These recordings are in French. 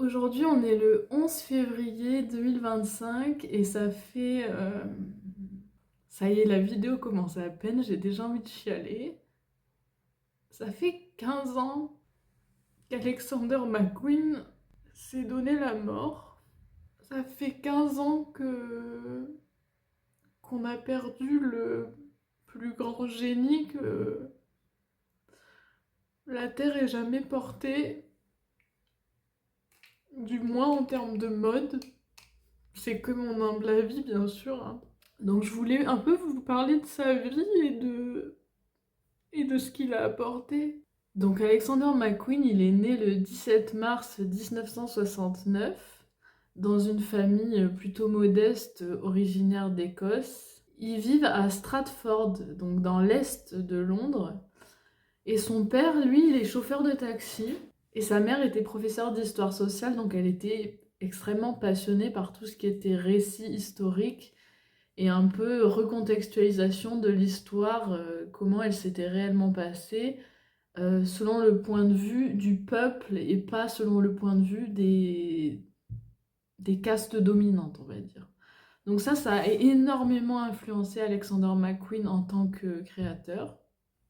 Aujourd'hui, on est le 11 février 2025 et ça y est, la vidéo commence à peine, j'ai déjà envie de chialer. Ça fait 15 ans qu'Alexander McQueen s'est donné la mort. Ça fait 15 ans qu'on a perdu le plus grand génie que la Terre ait jamais porté, du moins en termes de mode. C'est que mon humble avis, bien sûr, hein. Donc je voulais un peu vous parler de sa vie et de ce qu'il a apporté. Donc Alexander McQueen, il est né le 17 mars 1969 dans une famille plutôt modeste originaire d'Écosse. Ils vivent à Stratford, donc dans l'est de Londres. Et son père, lui, il est chauffeur de taxi. Et sa mère était professeure d'histoire sociale, donc elle était extrêmement passionnée par tout ce qui était récit historique et un peu recontextualisation de l'histoire, comment elle s'était réellement passée, selon le point de vue du peuple et pas selon le point de vue des castes dominantes, on va dire. Donc ça a énormément influencé Alexander McQueen en tant que créateur.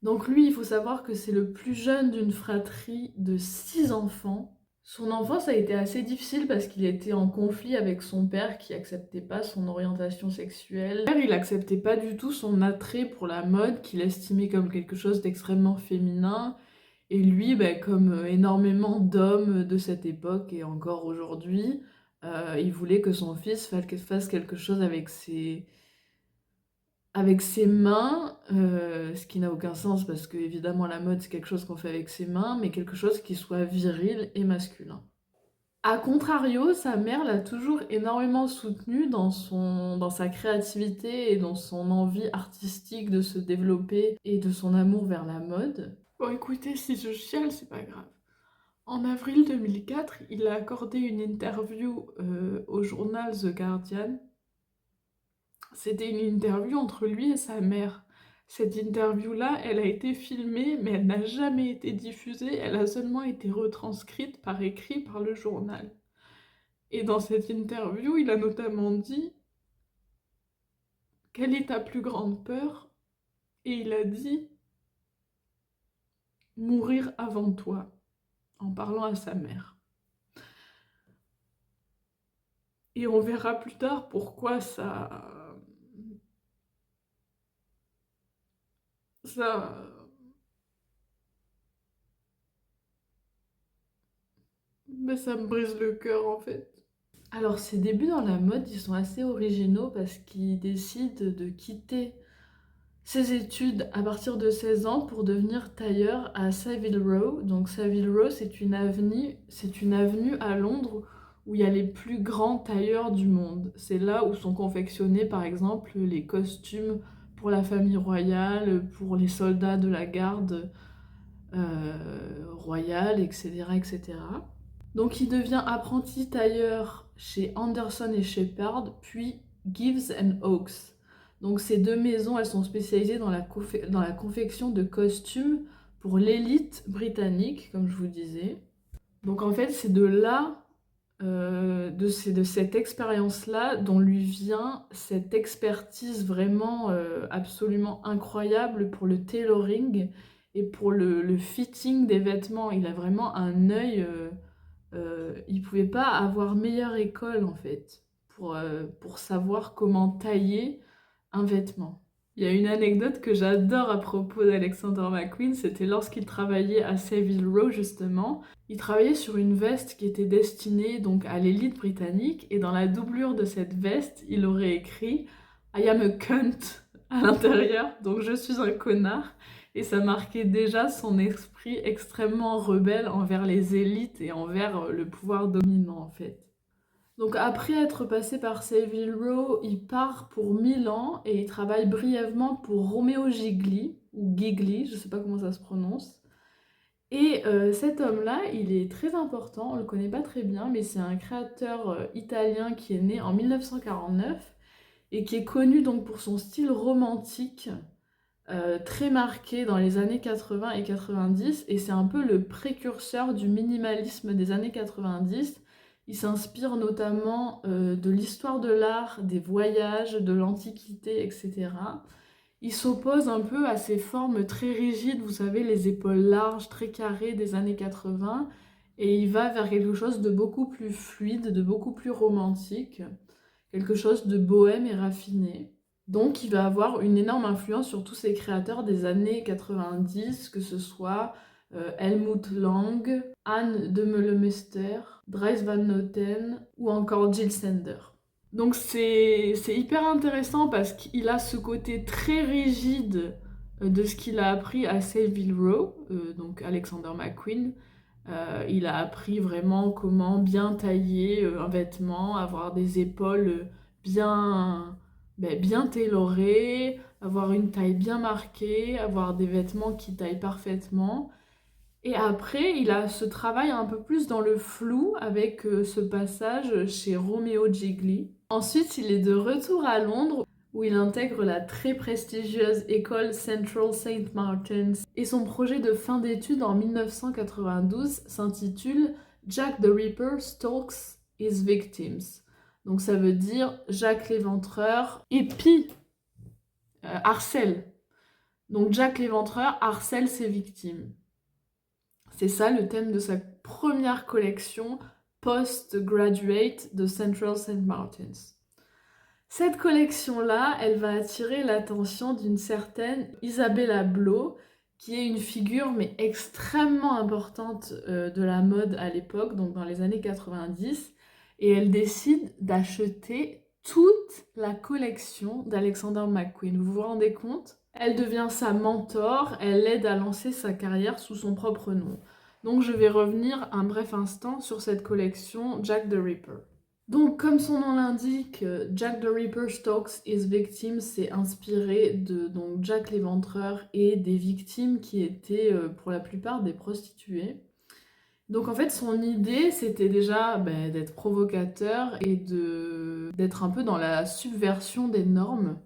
Donc lui, il faut savoir que c'est le plus jeune d'une fratrie de 6 enfants. Son enfance a été assez difficile parce qu'il était en conflit avec son père qui acceptait pas son orientation sexuelle. Son père, il acceptait pas du tout son attrait pour la mode, qu'il estimait comme quelque chose d'extrêmement féminin. Et lui, ben, comme énormément d'hommes de cette époque et encore aujourd'hui, il voulait que son fils fasse quelque chose avec ses mains, ce qui n'a aucun sens parce que évidemment la mode c'est quelque chose qu'on fait avec ses mains, mais quelque chose qui soit viril et masculin. A contrario, sa mère l'a toujours énormément soutenu dans sa créativité et dans son envie artistique de se développer et de son amour vers la mode. Bon écoutez, si je chiale, c'est pas grave. En avril 2004, il a accordé une interview au journal The Guardian. C'était une interview entre lui et sa mère. Cette interview-là, elle a été filmée, mais elle n'a jamais été diffusée, elle a seulement été retranscrite par écrit par le journal. Et dans cette interview, il a notamment dit « Quelle est ta plus grande peur ?» Et il a dit « Mourir avant toi », en parlant à sa mère. Et on verra plus tard pourquoi ça, mais ça me brise le cœur en fait. Alors ses débuts dans la mode, ils sont assez originaux parce qu'il décide de quitter ses études à partir de 16 ans pour devenir tailleur à Savile Row. Donc Savile Row, c'est une avenue à Londres où il y a les plus grands tailleurs du monde. C'est là où sont confectionnés par exemple les costumes pour la famille royale, pour les soldats de la garde royale, etc., etc. Donc il devient apprenti tailleur chez Anderson et Shepherd, puis Gives and Oaks. Donc ces deux maisons, elles sont spécialisées dans la confection de costumes pour l'élite britannique, comme je vous disais. Donc en fait, c'est de là, de cette expérience-là, dont lui vient cette expertise vraiment absolument incroyable pour le tailoring et pour le fitting des vêtements. Il a vraiment un œil... il pouvait pas avoir meilleure école en fait pour savoir comment tailler un vêtement. Il y a une anecdote que j'adore à propos d'Alexander McQueen, c'était lorsqu'il travaillait à Savile Row justement. Il travaillait sur une veste qui était destinée donc à l'élite britannique et dans la doublure de cette veste, il aurait écrit I am a cunt à l'intérieur, donc je suis un connard. Et ça marquait déjà son esprit extrêmement rebelle envers les élites et envers le pouvoir dominant en fait. Donc après être passé par Savile Row, il part pour Milan et il travaille brièvement pour Romeo Gigli, ou Gigli, je sais pas comment ça se prononce. Et cet homme-là, il est très important, on le connaît pas très bien, mais c'est un créateur italien qui est né en 1949 et qui est connu donc pour son style romantique très marqué dans les années 80 et 90, et c'est un peu le précurseur du minimalisme des années 90. Il s'inspire notamment de l'histoire de l'art, des voyages, de l'Antiquité, etc. Il s'oppose un peu à ces formes très rigides, vous savez, les épaules larges, très carrées des années 80, et il va vers quelque chose de beaucoup plus fluide, de beaucoup plus romantique, quelque chose de bohème et raffiné. Donc il va avoir une énorme influence sur tous ces créateurs des années 90, que ce soit Helmut Lang, Anne de Meulemeester, Dries Van Noten ou encore Jill Sander. Donc c'est hyper intéressant parce qu'il a ce côté très rigide de ce qu'il a appris à Savile Row, donc Alexander McQueen. Il a appris vraiment comment bien tailler un vêtement, avoir des épaules bien, bien tailorées, avoir une taille bien marquée, avoir des vêtements qui taillent parfaitement. Et après, il a ce travail un peu plus dans le flou avec ce passage chez Romeo Gigli. Ensuite, il est de retour à Londres où il intègre la très prestigieuse école Central Saint Martins. Et son projet de fin d'études en 1992 s'intitule Jack the Ripper Stalks His Victims. Donc ça veut dire Jack l'Éventreur épie, harcèle. Donc Jack l'Éventreur harcèle ses victimes. C'est ça le thème de sa première collection post-graduate de Central Saint Martins. Cette collection-là, elle va attirer l'attention d'une certaine Isabella Blow, qui est une figure mais extrêmement importante de la mode à l'époque, donc dans les années 90, et elle décide d'acheter toute la collection d'Alexander McQueen. Vous vous rendez compte? Elle devient sa mentor, elle l'aide à lancer sa carrière sous son propre nom. Donc je vais revenir un bref instant sur cette collection Jack the Ripper. Donc comme son nom l'indique, Jack the Ripper Stalks His Victims s'est inspiré de donc, Jack l'Éventreur et des victimes qui étaient pour la plupart des prostituées. Donc en fait son idée c'était déjà d'être provocateur et d'être un peu dans la subversion des normes.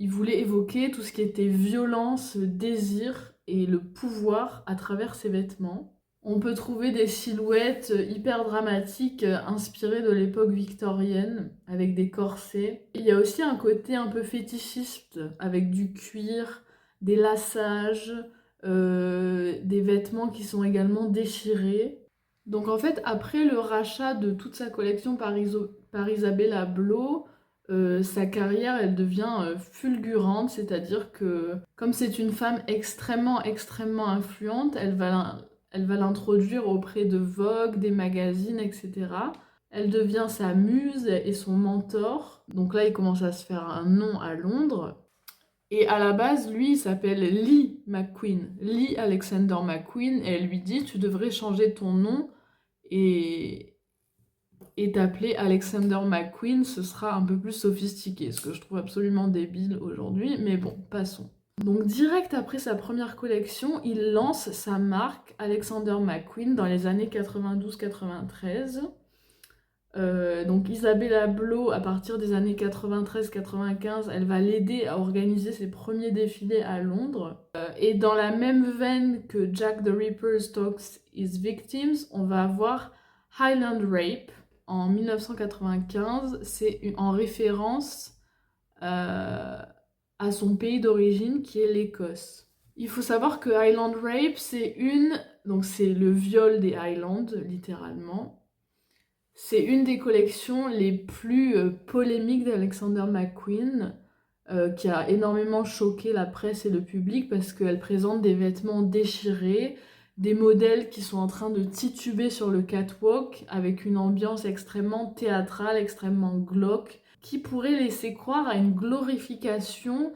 Il voulait évoquer tout ce qui était violence, désir et le pouvoir à travers ses vêtements. On peut trouver des silhouettes hyper dramatiques inspirées de l'époque victorienne, avec des corsets. Il y a aussi un côté un peu fétichiste, avec du cuir, des lassages, des vêtements qui sont également déchirés. Donc en fait, après le rachat de toute sa collection par Isabella Blow, sa carrière, elle devient fulgurante, c'est-à-dire que comme c'est une femme extrêmement influente, elle va l'introduire auprès de Vogue, des magazines, etc. Elle devient sa muse et son mentor. Donc là, il commence à se faire un nom à Londres. Et à la base, lui, il s'appelle Lee McQueen, Lee Alexander McQueen, et elle lui dit, tu devrais changer ton nom et t'appeler Alexander McQueen, ce sera un peu plus sophistiqué, ce que je trouve absolument débile aujourd'hui, mais bon, passons. Donc direct après sa première collection, il lance sa marque Alexander McQueen dans les années 92-93. Donc Isabella Blow, à partir des années 93-95, elle va l'aider à organiser ses premiers défilés à Londres. Et dans la même veine que Jack the Ripper Stalks His Victims, on va avoir Highland Rape en 1995. C'est en référence à son pays d'origine qui est l'Écosse. Il faut savoir que Highland Rape, donc c'est le viol des Highlands, littéralement. C'est une des collections les plus polémiques d'Alexander McQueen, qui a énormément choqué la presse et le public parce qu'elle présente des vêtements déchirés, des modèles qui sont en train de tituber sur le catwalk avec une ambiance extrêmement théâtrale, extrêmement glauque, qui pourrait laisser croire à une glorification,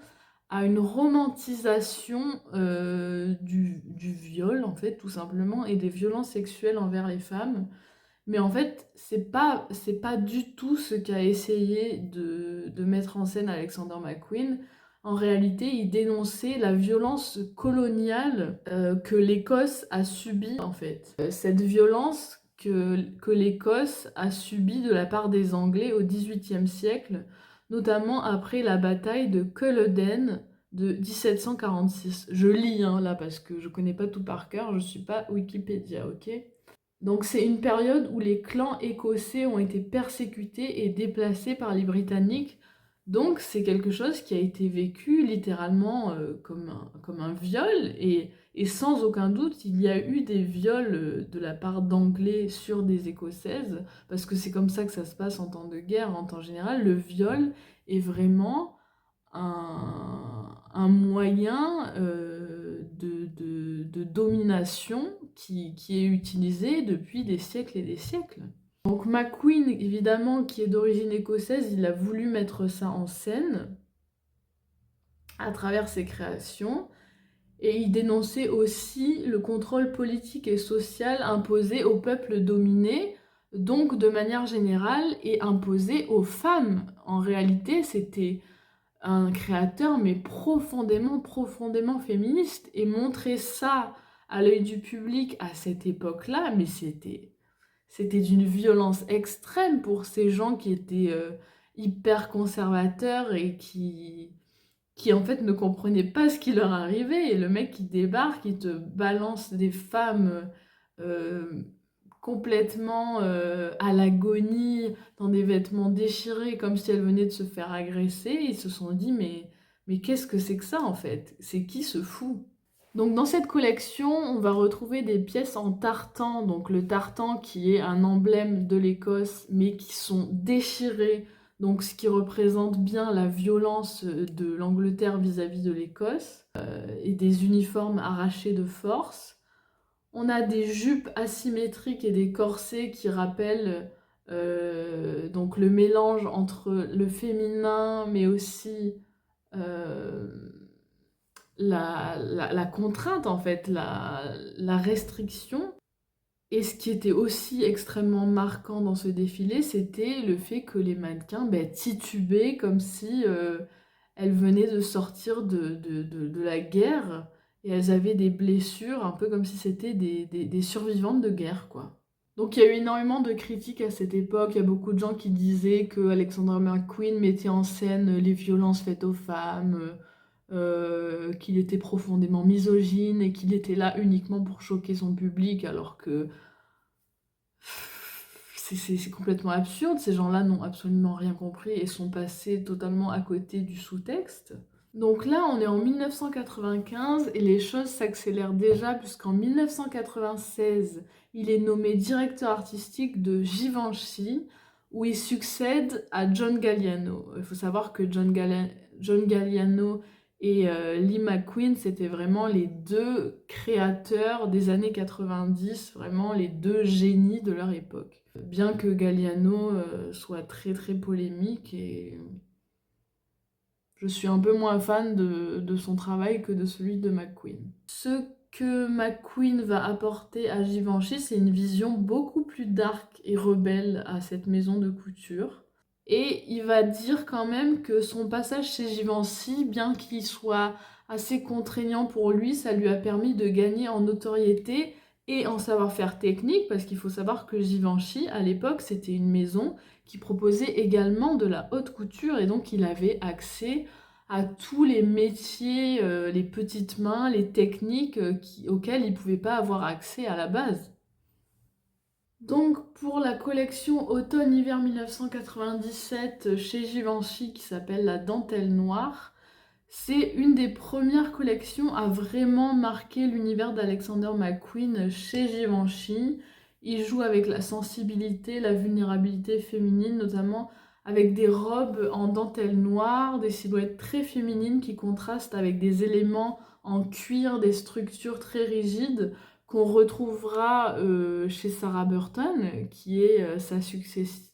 à une romantisation du viol, en fait, tout simplement, et des violences sexuelles envers les femmes. Mais en fait, c'est pas du tout ce qu'a essayé de mettre en scène Alexander McQueen. En réalité, il dénonçait la violence coloniale que l'Écosse a subie, en fait. Cette violence que l'Écosse a subie de la part des Anglais au XVIIIe siècle, notamment après la bataille de Culloden de 1746. Je lis là parce que je connais pas tout par cœur, je suis pas Wikipédia, ok? Donc c'est une période où les clans écossais ont été persécutés et déplacés par les Britanniques. Donc c'est quelque chose qui a été vécu littéralement comme un viol. Et sans aucun doute, il y a eu des viols de la part d'Anglais sur des Écossaises, parce que c'est comme ça que ça se passe en temps de guerre, en temps général. Le viol est vraiment un moyen de domination qui est utilisé depuis des siècles et des siècles. Donc McQueen, évidemment, qui est d'origine écossaise, il a voulu mettre ça en scène à travers ses créations. Et il dénonçait aussi le contrôle politique et social imposé aux peuples dominés, donc de manière générale, et imposé aux femmes. En réalité, c'était un créateur, mais profondément, profondément féministe. Et montrer ça à l'œil du public à cette époque-là, mais c'était d'une violence extrême pour ces gens qui étaient hyper conservateurs et qui en fait ne comprenaient pas ce qui leur arrivait. Et le mec qui débarque, il te balance des femmes euh, complètement à l'agonie, dans des vêtements déchirés, comme si elles venaient de se faire agresser. Ils se sont dit, mais qu'est-ce que c'est que ça en fait? C'est qui ce fou? Donc dans cette collection, on va retrouver des pièces en tartan, donc le tartan qui est un emblème de l'Écosse, mais qui sont déchirées, donc ce qui représente bien la violence de l'Angleterre vis-à-vis de l'Écosse, et des uniformes arrachés de force. On a des jupes asymétriques et des corsets qui rappellent donc le mélange entre le féminin, mais aussi euh, la contrainte, en fait, la restriction. Et ce qui était aussi extrêmement marquant dans ce défilé, c'était le fait que les mannequins titubaient comme si elles venaient de sortir de la guerre et elles avaient des blessures, un peu comme si c'était des survivantes de guerre, quoi. Donc il y a eu énormément de critiques à cette époque, il y a beaucoup de gens qui disaient que Alexander McQueen mettait en scène les violences faites aux femmes, qu'il était profondément misogyne et qu'il était là uniquement pour choquer son public, alors que c'est complètement absurde. Ces gens-là n'ont absolument rien compris et sont passés totalement à côté du sous-texte. Donc là, on est en 1995 et les choses s'accélèrent déjà puisqu'en 1996, il est nommé directeur artistique de Givenchy, où il succède à John Galliano. Il faut savoir que John Galliano et Lee McQueen, c'était vraiment les deux créateurs des années 90, vraiment les deux génies de leur époque. Bien que Galliano soit très très polémique et je suis un peu moins fan de son travail que de celui de McQueen. Ce que McQueen va apporter à Givenchy, c'est une vision beaucoup plus dark et rebelle à cette maison de couture. Et il va dire quand même que son passage chez Givenchy, bien qu'il soit assez contraignant pour lui, ça lui a permis de gagner en notoriété et en savoir-faire technique, parce qu'il faut savoir que Givenchy, à l'époque, c'était une maison qui proposait également de la haute couture, et donc il avait accès à tous les métiers, les petites mains, les techniques auxquelles il ne pouvait pas avoir accès à la base. Donc pour la collection automne-hiver 1997 chez Givenchy qui s'appelle la dentelle noire, c'est une des premières collections à vraiment marquer l'univers d'Alexander McQueen chez Givenchy. Il joue avec la sensibilité, la vulnérabilité féminine, notamment avec des robes en dentelle noire, des silhouettes très féminines qui contrastent avec des éléments en cuir, des structures très rigides qu'on retrouvera chez Sarah Burton, qui est sa successeuse.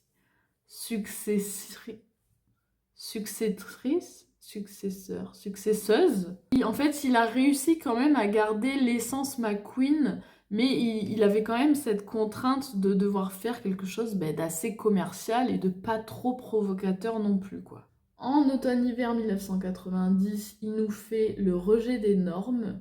En fait, il a réussi quand même à garder l'essence McQueen, mais il avait quand même cette contrainte de devoir faire quelque chose d'assez commercial et de pas trop provocateur non plus, quoi. En automne-hiver 1990, il nous fait le rejet des normes,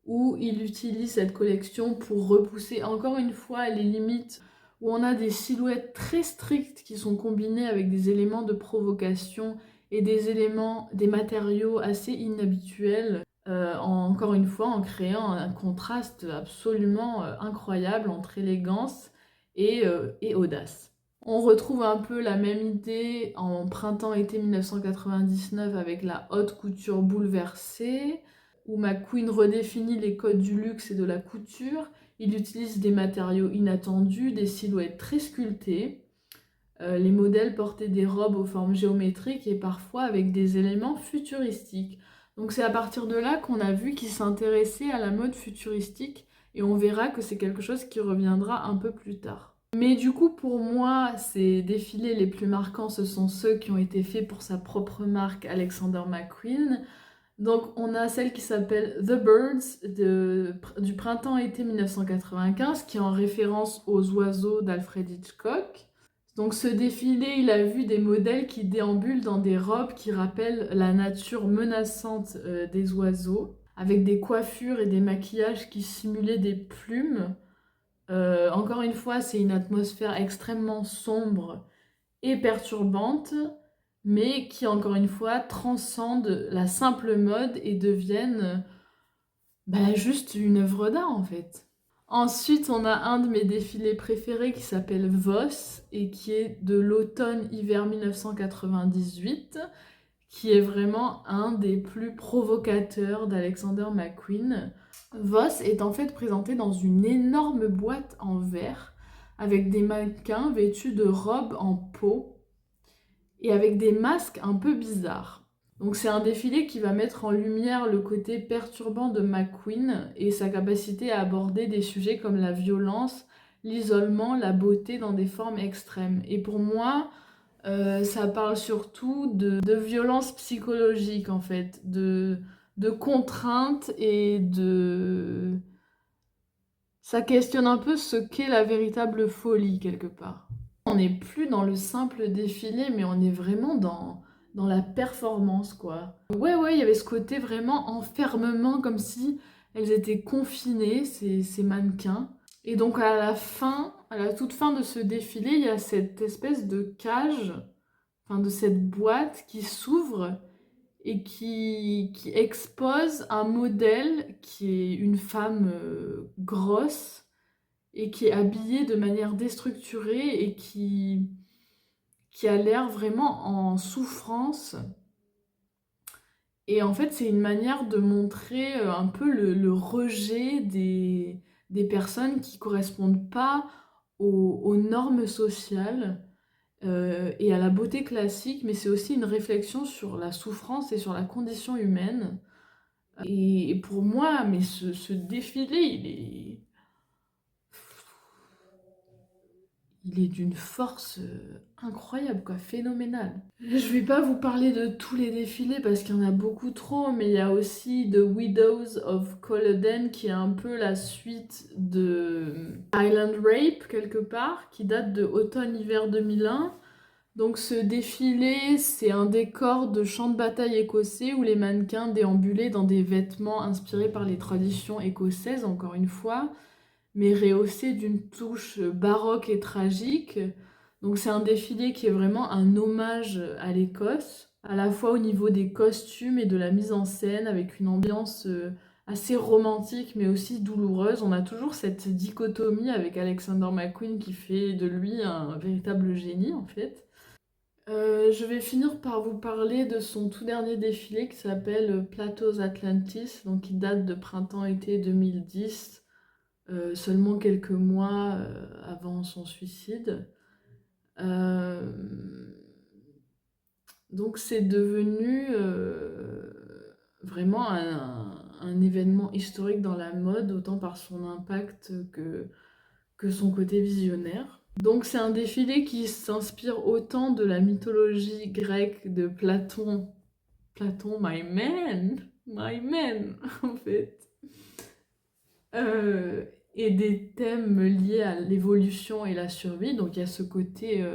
où il utilise cette collection pour repousser encore une fois les limites, où on a des silhouettes très strictes qui sont combinées avec des éléments de provocation et des éléments, des matériaux assez inhabituels. encore une fois en créant un contraste absolument incroyable entre élégance et audace. On retrouve un peu la même idée en printemps-été 1999 avec la haute couture bouleversée, où McQueen redéfinit les codes du luxe et de la couture. Il utilise des matériaux inattendus, des silhouettes très sculptées. Les modèles portaient des robes aux formes géométriques et parfois avec des éléments futuristiques. Donc c'est à partir de là qu'on a vu qu'il s'intéressait à la mode futuristique et on verra que c'est quelque chose qui reviendra un peu plus tard. Mais du coup, pour moi, ces défilés les plus marquants, ce sont ceux qui ont été faits pour sa propre marque Alexander McQueen. Donc on a celle qui s'appelle The Birds du printemps-été 1995, qui est en référence aux oiseaux d'Alfred Hitchcock. Donc ce défilé, il a vu des modèles qui déambulent dans des robes qui rappellent la nature menaçante des oiseaux, avec des coiffures et des maquillages qui simulaient des plumes. Encore une fois, c'est une atmosphère extrêmement sombre et perturbante, mais qui, encore une fois, transcende la simple mode et deviennent juste une œuvre d'art en fait. Ensuite, on a un de mes défilés préférés qui s'appelle Voss et qui est de l'automne-hiver 1998, qui est vraiment un des plus provocateurs d'Alexander McQueen. Voss est en fait présenté dans une énorme boîte en verre avec des mannequins vêtus de robes en peau et avec des masques un peu bizarres. Donc c'est un défilé qui va mettre en lumière le côté perturbant de McQueen et sa capacité à aborder des sujets comme la violence, l'isolement, la beauté dans des formes extrêmes. Et pour moi, ça parle surtout de violence psychologique en fait, de contraintes et de... Ça questionne un peu ce qu'est la véritable folie quelque part. On n'est plus dans le simple défilé, mais on est vraiment dans la performance, quoi. Ouais, il y avait ce côté vraiment enfermement, comme si elles étaient confinées, ces mannequins. Et donc à la fin, à la toute fin de ce défilé, il y a cette espèce de cage, enfin de cette boîte qui s'ouvre et qui expose un modèle qui est une femme grosse et qui est habillée de manière déstructurée et qui a l'air vraiment en souffrance. Et en fait, c'est une manière de montrer un peu le rejet des personnes qui correspondent pas aux normes sociales et à la beauté classique, mais c'est aussi une réflexion sur la souffrance et sur la condition humaine. Et pour moi, mais ce défilé, il est d'une force incroyable, quoi, phénoménale. Je vais pas vous parler de tous les défilés parce qu'il y en a beaucoup trop, mais il y a aussi The Widows of Culloden qui est un peu la suite de Island Rape, quelque part, qui date de automne-hiver 2001. Donc ce défilé, c'est un décor de champ de bataille écossais où les mannequins déambulaient dans des vêtements inspirés par les traditions écossaises, encore une fois, mais rehaussé d'une touche baroque et tragique. Donc c'est un défilé qui est vraiment un hommage à l'Écosse, à la fois au niveau des costumes et de la mise en scène, avec une ambiance assez romantique mais aussi douloureuse. On a toujours cette dichotomie avec Alexander McQueen qui fait de lui un véritable génie en fait. Je vais finir par vous parler de son tout dernier défilé qui s'appelle Plateaus Atlantis, donc qui date de printemps-été 2010, seulement quelques mois avant son suicide. Euh, donc c'est devenu vraiment un événement historique dans la mode, autant par son impact que son côté visionnaire. Donc c'est un défilé qui s'inspire autant de la mythologie grecque de Platon, Platon, my man, en fait, euh, et des thèmes liés à l'évolution et la survie. Donc il y a ce côté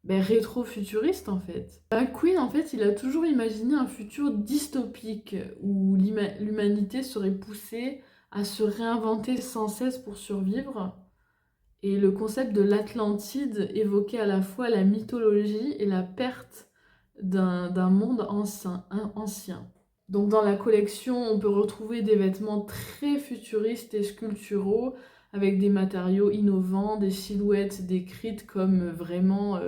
rétro-futuriste en fait. Queen en fait il a toujours imaginé un futur dystopique où l'humanité serait poussée à se réinventer sans cesse pour survivre. Et le concept de l'Atlantide évoquait à la fois la mythologie et la perte d'un monde ancien. Donc dans la collection, on peut retrouver des vêtements très futuristes et sculpturaux, avec des matériaux innovants, des silhouettes décrites comme vraiment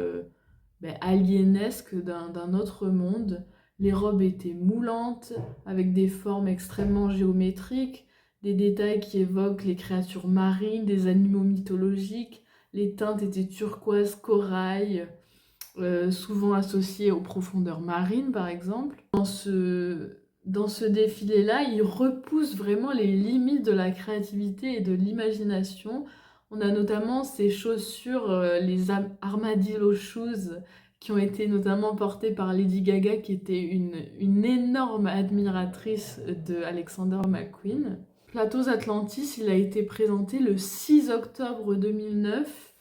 aliénesques d'un autre monde. Les robes étaient moulantes, avec des formes extrêmement géométriques, des détails qui évoquent les créatures marines, des animaux mythologiques. Les teintes étaient turquoise, corail, souvent associées aux profondeurs marines par exemple. Dans ce défilé-là, il repousse vraiment les limites de la créativité et de l'imagination. On a notamment ces chaussures, les Armadillo Shoes, qui ont été notamment portées par Lady Gaga, qui était une énorme admiratrice de Alexander McQueen. Plateaux Atlantis, il a été présenté le 6 octobre 2009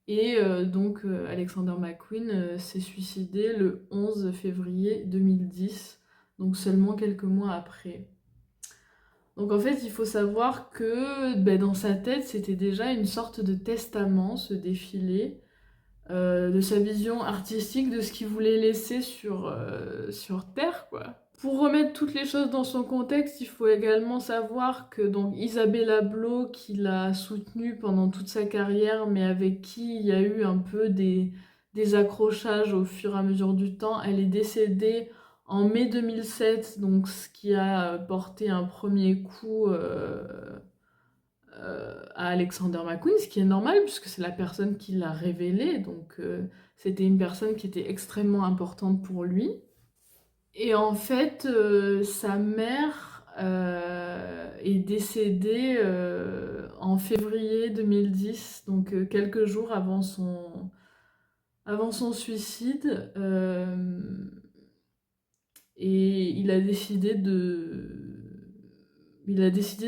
et Alexander McQueen s'est suicidé le 11 février 2010, donc seulement quelques mois après. Donc en fait, il faut savoir que dans sa tête, c'était déjà une sorte de testament, ce défilé, de sa vision artistique, de ce qu'il voulait laisser sur Terre, quoi. Pour remettre toutes les choses dans son contexte, il faut également savoir que donc Isabella Blow, qui l'a soutenue pendant toute sa carrière, mais avec qui il y a eu un peu des accrochages au fur et à mesure du temps, elle est décédée en mai 2007, donc ce qui a porté un premier coup à Alexander McQueen, ce qui est normal puisque c'est la personne qui l'a révélé, donc c'était une personne qui était extrêmement importante pour lui. Et en fait, sa mère est décédée en février 2010, donc quelques jours avant son suicide. Et il a décidé de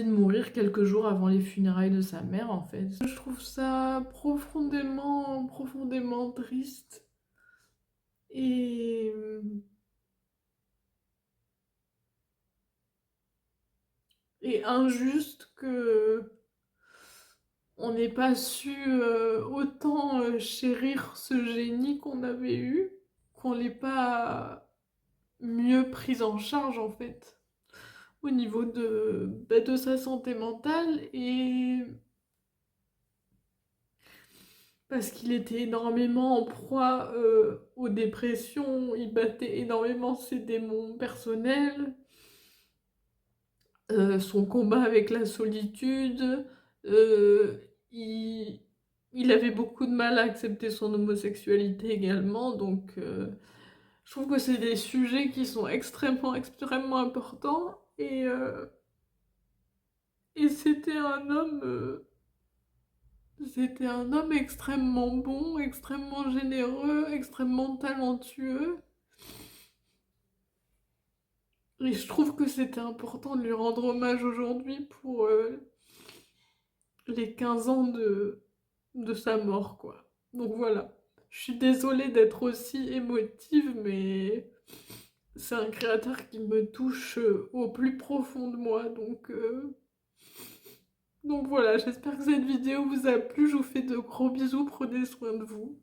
mourir quelques jours avant les funérailles de sa mère, en fait. Je trouve ça profondément, profondément triste. Et injuste que on n'ait pas su autant chérir ce génie qu'on avait eu, qu'on l'ait pas mieux pris en charge en fait, au niveau de sa santé mentale, et parce qu'il était énormément en proie aux dépressions, il battait énormément ses démons personnels, son combat avec la solitude, euh, il, il avait beaucoup de mal à accepter son homosexualité également, donc je trouve que c'est des sujets qui sont extrêmement, extrêmement importants, et c'était un homme extrêmement bon, extrêmement généreux, extrêmement talentueux, et je trouve que c'était important de lui rendre hommage aujourd'hui pour les 15 ans de sa mort, quoi. Donc voilà. Je suis désolée d'être aussi émotive, mais c'est un créateur qui me touche au plus profond de moi. Donc voilà, j'espère que cette vidéo vous a plu. Je vous fais de gros bisous, prenez soin de vous.